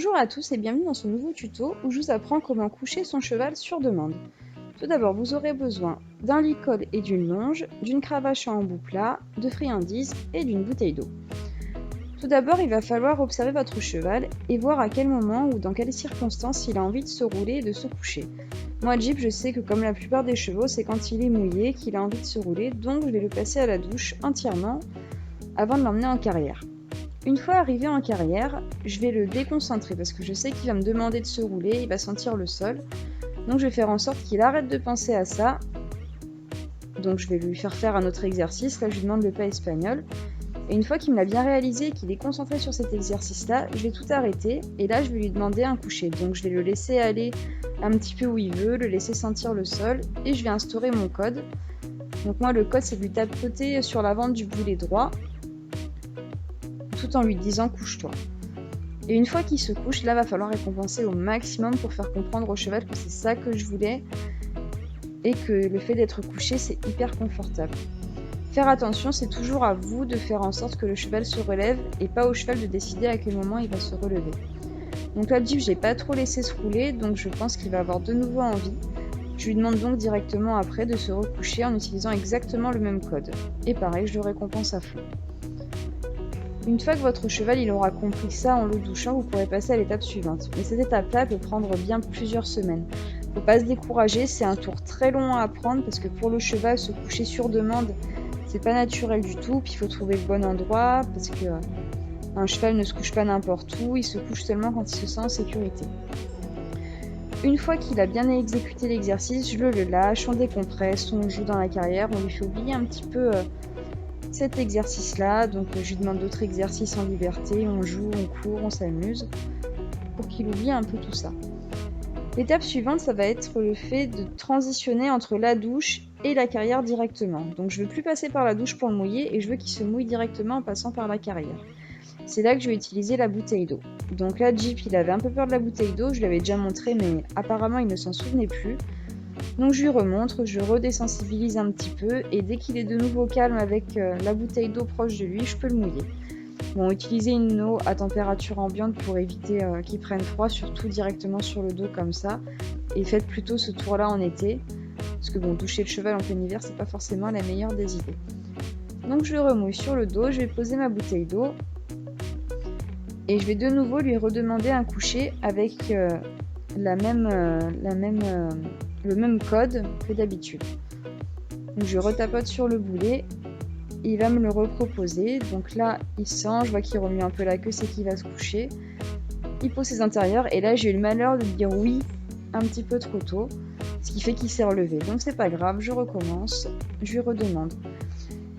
Bonjour à tous et bienvenue dans ce nouveau tuto où je vous apprends comment coucher son cheval sur demande. Tout d'abord, vous aurez besoin d'un licol et d'une longe, d'une cravache en embout plat, de friandises et d'une bouteille d'eau. Tout d'abord, il va falloir observer votre cheval et voir à quel moment ou dans quelles circonstances il a envie de se rouler et de se coucher. Moi, Jeep, je sais que comme la plupart des chevaux, c'est quand il est mouillé qu'il a envie de se rouler, donc je vais le passer à la douche entièrement avant de l'emmener en carrière. Une fois arrivé en carrière, je vais le déconcentrer parce que je sais qu'il va me demander de se rouler, il va sentir le sol. Donc je vais faire en sorte qu'il arrête de penser à ça. Donc je vais lui faire un autre exercice, là je lui demande le pas espagnol. Et une fois qu'il me l'a bien réalisé et qu'il est concentré sur cet exercice-là, je vais tout arrêter et là je vais lui demander un coucher. Donc je vais le laisser aller un petit peu où il veut, le laisser sentir le sol et je vais instaurer mon code. Donc moi le code c'est de lui tapoter sur l'avant du boulet droit tout en lui disant couche-toi. Et une fois qu'il se couche, là va falloir récompenser au maximum pour faire comprendre au cheval que c'est ça que je voulais et que le fait d'être couché c'est hyper confortable. Faire attention, c'est toujours à vous de faire en sorte que le cheval se relève et pas au cheval de décider à quel moment il va se relever. Donc là, Jeep, j'ai pas trop laissé se rouler, donc je pense qu'il va avoir de nouveau envie. Je lui demande donc directement après de se recoucher en utilisant exactement le même code. Et pareil, je le récompense à fond. Une fois que votre cheval il aura compris ça en le douchant, vous pourrez passer à l'étape suivante. Mais cette étape-là peut prendre bien plusieurs semaines. Faut pas se décourager, c'est un tour très long à apprendre parce que pour le cheval, se coucher sur demande, c'est pas naturel du tout. Puis il faut trouver le bon endroit parce que un cheval ne se couche pas n'importe où, il se couche seulement quand il se sent en sécurité. Une fois qu'il a bien exécuté l'exercice, je le lâche, on décompresse, on joue dans la carrière, on lui fait oublier un petit peu cet exercice-là, donc je lui demande d'autres exercices en liberté, on joue, on court, on s'amuse, pour qu'il oublie un peu tout ça. L'étape suivante, ça va être le fait de transitionner entre la douche et la carrière directement. Donc je ne veux plus passer par la douche pour le mouiller, et je veux qu'il se mouille directement en passant par la carrière. C'est là que je vais utiliser la bouteille d'eau. Donc là, Jeep, il avait un peu peur de la bouteille d'eau, je l'avais déjà montré, mais apparemment il ne s'en souvenait plus. Donc je lui remontre, je redésensibilise un petit peu et dès qu'il est de nouveau calme avec la bouteille d'eau proche de lui, je peux le mouiller. Bon, utilisez une eau à température ambiante pour éviter qu'il prenne froid, surtout directement sur le dos comme ça. Et faites plutôt ce tour-là en été, parce que bon, doucher le cheval en plein hiver, c'est pas forcément la meilleure des idées. Donc je le remouille sur le dos, je vais poser ma bouteille d'eau et je vais de nouveau lui redemander un coucher avec le même code que d'habitude. Donc je retapote sur le boulet, il va me le reproposer. Donc là, il sent, je vois qu'il remue un peu la queue, c'est qu'il va se coucher. Il pose ses intérieurs et là, j'ai eu le malheur de dire oui un petit peu trop tôt, ce qui fait qu'il s'est relevé. Donc c'est pas grave, je recommence, je lui redemande.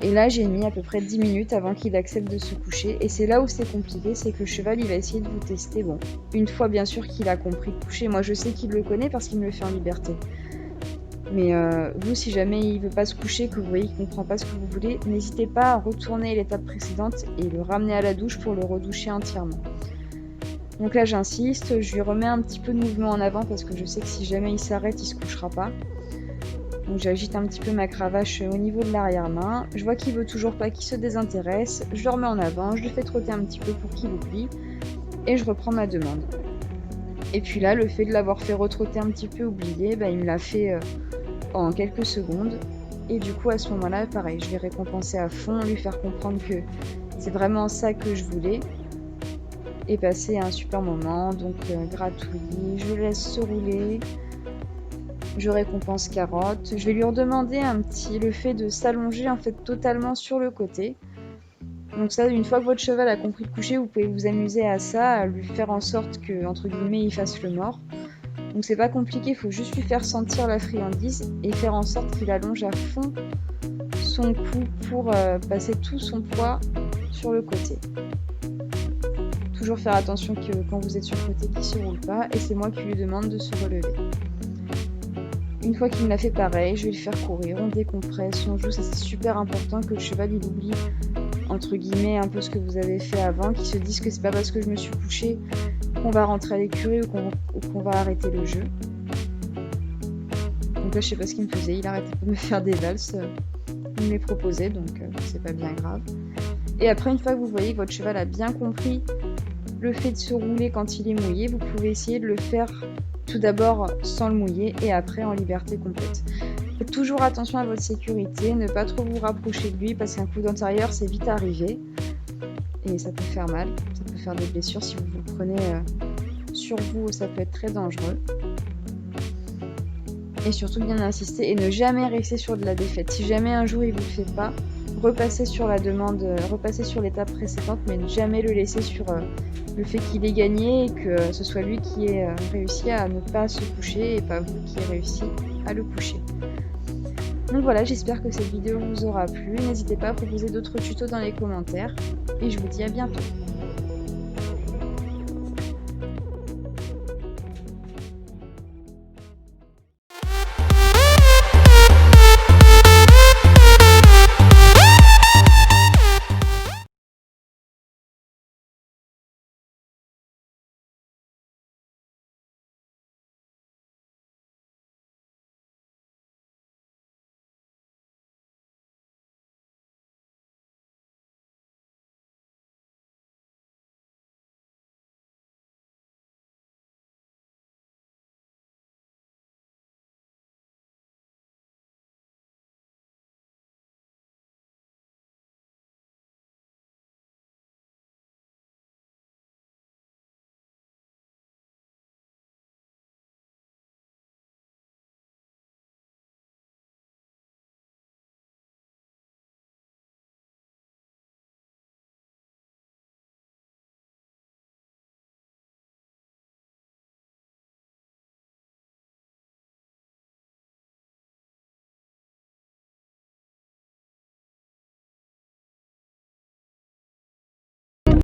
Et là, j'ai mis à peu près 10 minutes avant qu'il accepte de se coucher. Et c'est là où c'est compliqué, c'est que le cheval, il va essayer de vous tester. Bon, une fois bien sûr qu'il a compris coucher, moi je sais qu'il le connaît parce qu'il me le fait en liberté. Mais vous, si jamais il veut pas se coucher, que vous voyez qu'il comprend pas ce que vous voulez, n'hésitez pas à retourner l'étape précédente et le ramener à la douche pour le redoucher entièrement. Donc là, j'insiste, je lui remets un petit peu de mouvement en avant parce que je sais que si jamais il s'arrête, il se couchera pas. Donc j'agite un petit peu ma cravache au niveau de l'arrière-main. Je vois qu'il veut toujours pas, qu'il se désintéresse. Je le remets en avant, je le fais trotter un petit peu pour qu'il oublie. Et je reprends ma demande. Et puis là, le fait de l'avoir fait retrotter un petit peu oublié, il me l'a fait en quelques secondes. Et du coup, à ce moment-là, pareil, je vais récompenser à fond, lui faire comprendre que c'est vraiment ça que je voulais. Et passer un super moment. Donc gratouille, je le laisse se rouler. Je récompense carotte. Je vais lui redemander le fait de s'allonger en fait totalement sur le côté. Donc ça, une fois que votre cheval a compris le coucher, vous pouvez vous amuser à ça, à lui faire en sorte que, entre guillemets, il fasse le mort. Donc c'est pas compliqué, il faut juste lui faire sentir la friandise et faire en sorte qu'il allonge à fond son cou pour passer tout son poids sur le côté. Toujours faire attention que quand vous êtes sur le côté, qu'il ne se roule pas, et c'est moi qui lui demande de se relever. Une fois qu'il me l'a fait pareil, je vais le faire courir, on décompresse, on joue, ça c'est super important que le cheval il oublie entre guillemets un peu ce que vous avez fait avant, qu'il se dise que c'est pas parce que je me suis couchée qu'on va rentrer à l'écurie ou qu'on va arrêter le jeu. Donc là je sais pas ce qu'il me faisait, il arrêtait de me faire des valses, il me les proposait donc c'est pas bien grave. Et après une fois que vous voyez que votre cheval a bien compris le fait de se rouler quand il est mouillé, vous pouvez essayer de le faire tout d'abord sans le mouiller et après en liberté complète. Faites toujours attention à votre sécurité, ne pas trop vous rapprocher de lui parce qu'un coup d'intérieur c'est vite arrivé et ça peut faire mal, ça peut faire des blessures si vous vous prenez sur vous, ça peut être très dangereux. Et surtout bien insister et ne jamais rester sur de la défaite. Si jamais un jour il vous le fait pas, repassez sur la demande, repassez sur l'étape précédente, mais ne jamais le laisser sur le fait qu'il ait gagné et que ce soit lui qui ait réussi à ne pas se coucher et pas vous qui ait réussi à le coucher. Donc voilà, j'espère que cette vidéo vous aura plu. N'hésitez pas à proposer d'autres tutos dans les commentaires et je vous dis à bientôt.